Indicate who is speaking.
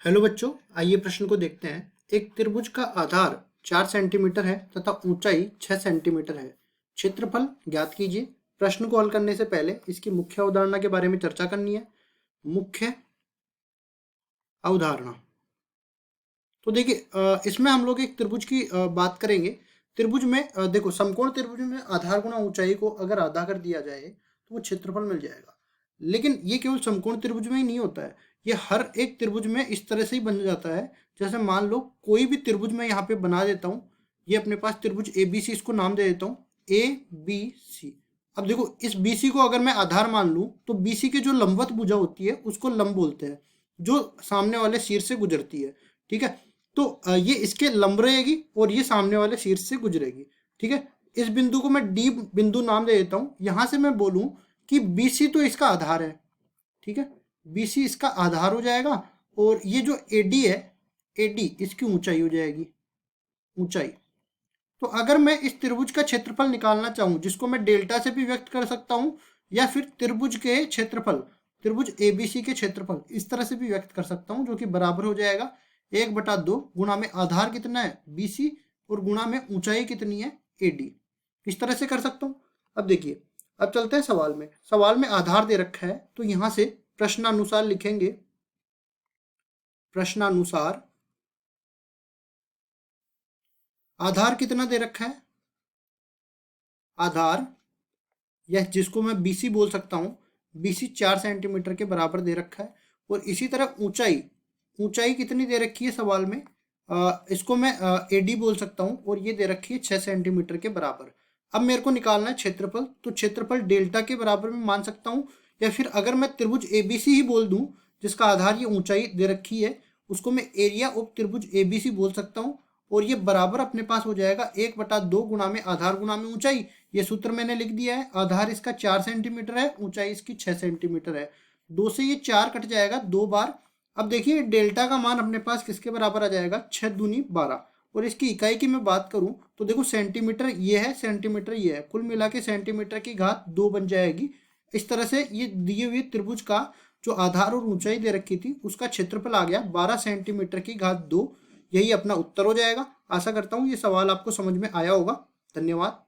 Speaker 1: Hello बच्चों, आइए प्रश्न को देखते हैं। एक त्रिभुज का आधार 4 सेंटीमीटर है तथा ऊंचाई 6 सेंटीमीटर है। क्षेत्रफल ज्ञात कीजिए। प्रश्न को हल करने से पहले इसकी मुख्य अवधारणा के बारे में चर्चा करनी है। मुख्य अवधारणा तो देखिए, इसमें हम लोग एक त्रिभुज की बात करेंगे। त्रिभुज में देखो, समकोण त्रिभुज में आधार गुणा ऊंचाई को अगर आधा कर दिया जाए तो वो क्षेत्रफल मिल जाएगा। लेकिन ये केवल समकोण त्रिभुज में ही नहीं होता है, ये हर एक त्रिभुज में इस तरह से ही बन जाता है। जैसे मान लो कोई भी त्रिभुज मैं यहाँ पे बना देता हूँ, ये अपने पास त्रिभुज ए बी सी, इसको नाम दे देता हूँ ए बी सी। अब देखो, इस बी सी को अगर मैं आधार मान लूँ तो बी सी की जो लंबवत भुजा होती है उसको लंब बोलते हैं, जो सामने वाले शीर्ष से गुजरती है। ठीक है, तो ये इसके लंब रहेगी और ये सामने वाले शीर्ष से गुजरेगी। ठीक है, इस बिंदु को मैं डी बिंदु नाम दे देता हूँ। यहां से मैं बोलूं कि बीसी तो इसका आधार है। ठीक है, बीसी इसका आधार हो जाएगा और ये जो एडी है, एडी इसकी ऊंचाई हो जाएगी, ऊंचाई। तो अगर मैं इस त्रिभुज का क्षेत्रफल निकालना चाहूं, जिसको मैं डेल्टा से भी व्यक्त कर सकता हूं या फिर त्रिभुज के क्षेत्रफल, त्रिभुज एबीसी के क्षेत्रफल इस तरह से भी व्यक्त कर सकता हूं, जो कि बराबर हो जाएगा 1/2 गुणा में आधार कितना है बीसी और गुणा में ऊंचाई कितनी है एडी। इस तरह से कर सकता हूं। अब देखिए, अब चलते हैं सवाल में। सवाल में आधार दे रखा है तो यहां से प्रश्नानुसार लिखेंगे। प्रश्नानुसार आधार कितना दे रखा है, आधार यह जिसको मैं बीसी बोल सकता हूँ, बीसी 4 सेंटीमीटर के बराबर दे रखा है। और इसी तरह ऊंचाई, ऊंचाई कितनी दे रखी है सवाल में, इसको मैं एडी बोल सकता हूँ और ये दे रखी है 6 सेंटीमीटर के बराबर। अब मेरे को निकालना है क्षेत्रफल, तो क्षेत्रफल डेल्टा के बराबर में मान सकता हूँ, या फिर अगर मैं त्रिभुज एबीसी ही बोल दूँ जिसका आधार ये ऊंचाई दे रखी है, उसको मैं एरिया ऑफ त्रिभुज एबीसी बोल सकता हूँ। और ये बराबर अपने पास हो जाएगा 1/2 गुणा में आधार गुणा में ऊंचाई। ये सूत्र मैंने लिख दिया है। आधार इसका 4 सेंटीमीटर है, ऊंचाई इसकी 6 सेंटीमीटर है। 2 से ये 4 कट जाएगा 2 बार। अब देखिए, डेल्टा का मान अपने पास किसके बराबर आ जाएगा, 6 दूनी 12। और इसकी इकाई की मैं बात करूं तो देखो, सेंटीमीटर ये है, सेंटीमीटर ये है, कुल मिला के सेंटीमीटर की घात 2 बन जाएगी। इस तरह से ये दिए हुए त्रिभुज का जो आधार और ऊंचाई दे रखी थी उसका क्षेत्रफल आ गया 12 सेंटीमीटर की घात 2। यही अपना उत्तर हो जाएगा। आशा करता हूँ ये सवाल आपको समझ में आया होगा। धन्यवाद।